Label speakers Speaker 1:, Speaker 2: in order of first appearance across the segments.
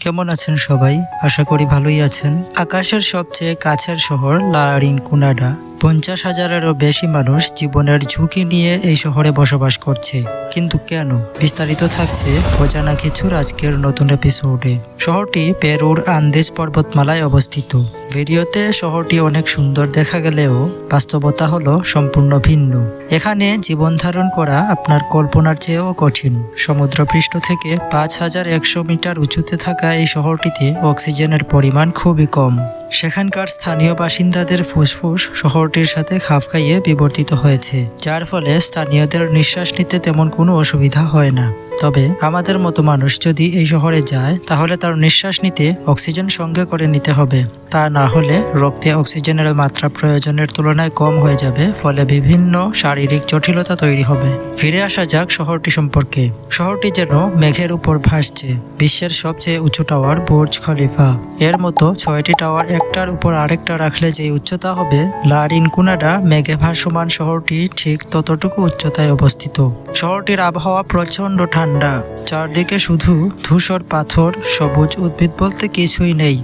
Speaker 1: কেমন আছেন সবাই? আশা করি ভালোই আছেন। আকাশের সবচেয়ে কাছের শহর লারিনকুনাডা। 50,000-এরও বেশি মানুষ জীবনের ঝুঁকি নিয়ে এই শহরে বসবাস করছে। কিন্তু কেন? বিস্তারিত থাকছে অজানা কিছুর আজকের নতুন এপিসোডে। শহরটি পেরুর আন্দেজ পর্বতমালায় অবস্থিত। ভিডিওতে শহরটি অনেক সুন্দর দেখা গেলেও বাস্তবতা হলো সম্পূর্ণ ভিন্ন। এখানে জীবন ধারণ করা আপনার কল্পনার চেয়েও কঠিন। সমুদ্রপৃষ্ঠ থেকে 5,100 মিটার উঁচুতে থাকা এই শহরটিতে অক্সিজেনের পরিমাণ খুবই কম। সেখানকার স্থানীয় বাসিন্দাদের ফুসফুস শহরটির সাথে খাপ খাইয়ে বিবর্তিত হয়েছে, যার ফলে স্থানীয়দের নিঃশ্বাস নিতে তেমন কোনো অসুবিধা হয় না। তবে আমাদের মতো মানুষ যদি এই শহরে যায়, তাহলে তার নিঃশ্বাস নিতে অক্সিজেন সঙ্গে করে নিতে হবে। তা না হলে রক্তে অক্সিজেনের মাত্রা প্রয়োজনের তুলনায় কম হয়ে যাবে, ফলে বিভিন্ন শারীরিক জটিলতা তৈরি হবে। ফিরে আসা যাক শহরটি সম্পর্কে। শহরটি যেন মেঘের উপর ভাসছে। বিশ্বের সবচেয়ে উঁচু টাওয়ার বুর্জ খলিফা, এর মতো 6টি টাওয়ার একটার উপর আরেকটা রাখলে যে উচ্চতা হবে, লারিনকুনাডা মেঘে ভাসমান শহরটি ঠিক ততটুকু উচ্চতায় অবস্থিত। শহরটির আবহাওয়া প্রচণ্ড ঠান্ডা। চারদিকে শুধু ধূসর পাথর, সবুজ উদ্ভিদ বলতে কিছুই নেই।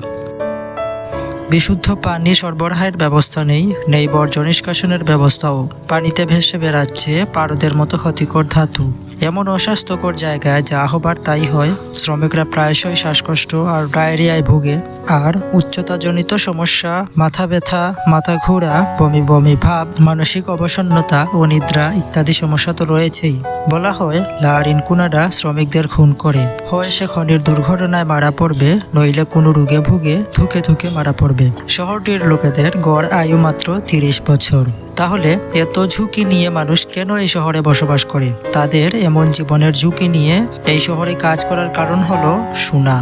Speaker 1: বিশুদ্ধ পানি সরবরাহের ব্যবস্থা নেই বর্জ্য নিষ্কাশনের ব্যবস্থাও। পানিতে ভেসে বেড়াচ্ছে পারদের মতো ক্ষতিকর ধাতু। এমন অস্বাস্থ্যকর জায়গায় যা হবার তাই হয়। শ্রমিকরা প্রায়শই শ্বাসকষ্ট আর ডায়রিয়ায় ভুগে। আর উচ্চতাজনিত সমস্যা, মাথা ব্যথা, মাথা ঘোরা, বমি বমি ভাব, মানসিক অবসন্নতা ও নিদ্রা ইত্যাদি সমস্যা তো রয়েছেই। বলা হয় লারিনকুনাডা শ্রমিকদের খুন করে। হয় সে খনির দুর্ঘটনায় মারা পড়বে, নইলে কোনো রোগে ভুগে ধুকে ধুকে মারা পড়বে। শহরটির লোকেদের গড় আয়ু মাত্র 30 বছর। তাহলে এত ঝুঁকি নিয়ে মানুষ কেন এই শহরে বসবাস করে? তাদের এমন জীবনের ঝুঁকি নিয়ে এই শহরে কাজ করার কারণ হলো সোনা।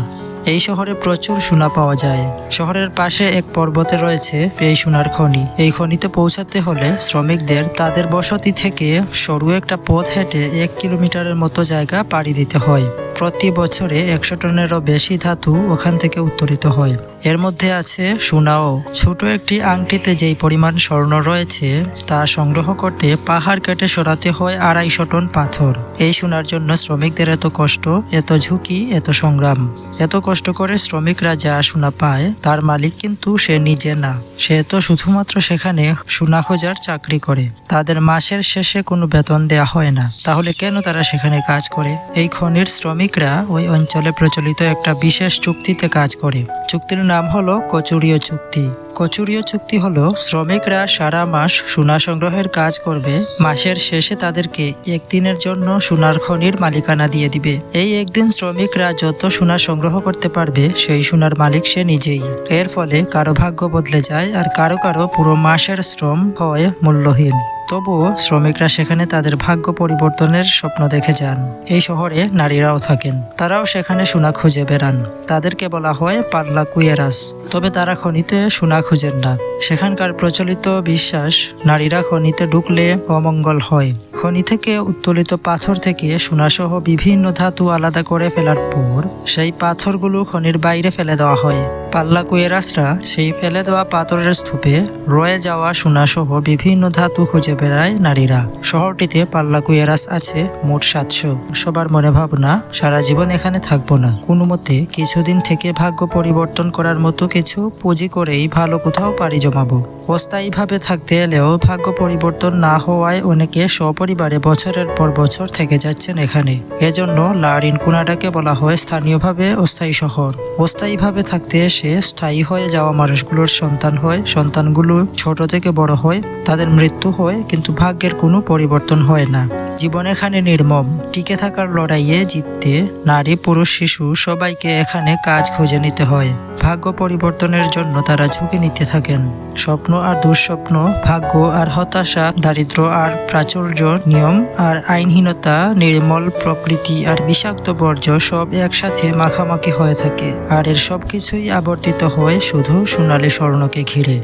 Speaker 1: এই শহরে প্রচুর সোনা পাওয়া যায়। শহরের পাশে এক পর্বতে রয়েছে এই সোনার খনি। এই খনিতে পৌঁছাতে হলে শ্রমিকদের তাদের বসতি থেকে সরু একটা পথ হেঁটে 1 কিলোমিটারের মতো জায়গা পাড়ি দিতে হয়। প্রতি বছরে 100 টনেরও বেশি ধাতু ওখান থেকে উত্তোলিত হয়। এর মধ্যে আছে সোনাও। ছোট একটি আংটিতে যেই পরিমাণ স্বর্ণ রয়েছে, তা সংগ্রহ করতে পাহাড় কেটে সরাতে হয় 250 টন পাথর। এই সোনার জন্য শ্রমিকদের এত কষ্ট, এত ঝুঁকি, এত সংগ্রাম। এত কষ্ট করে শ্রমিকরা যা সোনা পায়, তার মালিক কিন্তু সে নিজে না। সে তো শুধুমাত্র সেখানে সোনা খোঁজার চাকরি করে। তাদের মাসের শেষে কোনো বেতন দেয়া হয় না। তাহলে কেন তারা সেখানে কাজ করে? এই খনির শ্রমিকরা ওই অঞ্চলে প্রচলিত একটা বিশেষ চুক্তিতে কাজ করে। চুক্তির নাম হলো কচুরীয় চুক্তি। কচুরীয় চুক্তি হলো শ্রমিকরা সারা মাস সোনা সংগ্রহের কাজ করবে। মাসের শেষে তাদেরকে একদিনের জন্য সোনার খনির মালিকানা দিয়ে দিবে। এই একদিন শ্রমিকরা যত সোনা সংগ্রহ করতে পারবে, সেই সোনার মালিক সে নিজেই। এর ফলে কারো ভাগ্য বদলে যায়, আর কারো কারো পুরো মাসের শ্রম হয় মূল্যহীন। তবুও শ্রমিকরা সেখানে তাদের ভাগ্য পরিবর্তনের স্বপ্ন দেখে যান। এই শহরে নারীরাও থাকেন। তারাও সেখানে সোনা খুঁজে বেড়ান। তাদেরকে বলা হয় পাল্লাকুয়েরাস। তবে তারা খনিতে সোনা খুঁজেন না। সেখানকার প্রচলিত বিশ্বাস, নারীরা খনিতে ঢুকলে অমঙ্গল হয়। খনি থেকে উত্তোলিত পাথর থেকে সোনাসহ বিভিন্ন ধাতু আলাদা করে ফেলার পর সেই পাথরগুলো খনির বাইরে ফেলে দেওয়া হয়। পাল্লাকুয়েরাসরা সেই ফেলে দেওয়া পাথরের স্তূপে রয়ে যাওয়া সোনাসহ বিভিন্ন ধাতু খুঁজে বেড়ায় নারীরা। শহরটিতে পাল্লাকুয়েরাস আছে মোট 700। সবার মনে ভাবনা, সারা জীবন এখানে থাকবো না, কোনো মতে কিছুদিন থেকে ভাগ্য পরিবর্তন করার মতো কিছু পুঁজি করেই ভালো কোথাও পাড়ি জমাবো। অস্থায়ীভাবে থাকতে এলেও ভাগ্য পরিবর্তন না হওয়ায় অনেকে সপরিবারে বছরের পর বছর থেকে যাচ্ছেন এখানে। এজন্য লারিনকুনাডাকে বলা হয় স্থানীয়ভাবে অস্থায়ী শহর। অস্থায়ীভাবে থাকতে এসে স্থায়ী হয়ে যাওয়া মানুষগুলোর সন্তান হয়। সন্তানগুলো ছোট থেকে বড় হয়, তাদের মৃত্যু হয়, কিন্তু ভাগ্যের কোনো পরিবর্তন হয় না। জীবন এখানে নির্মম। টিকে থাকার লড়াইয়ে জিততে নারী, পুরুষ, শিশু সবাইকে এখানে কাজ খুঁজে নিতে হয়। ভাগ্য পরিবর্তনের জন্য তারা ঝুঁকি নিতে থাকেন। স্বপ্ন আর দুঃস্বপ্ন, ভাগ্য আর হতাশা, দারিদ্র আর প্রাচুর্য, নিয়ম আর আইনহীনতা, নির্মল প্রকৃতি আর বিষাক্ত বর্জ্য সব একসাথে মাখামাখি হয়ে থাকে। আর এর সবকিছুই আবর্তিত হয় শুধু সোনালী স্বর্ণকে ঘিরে।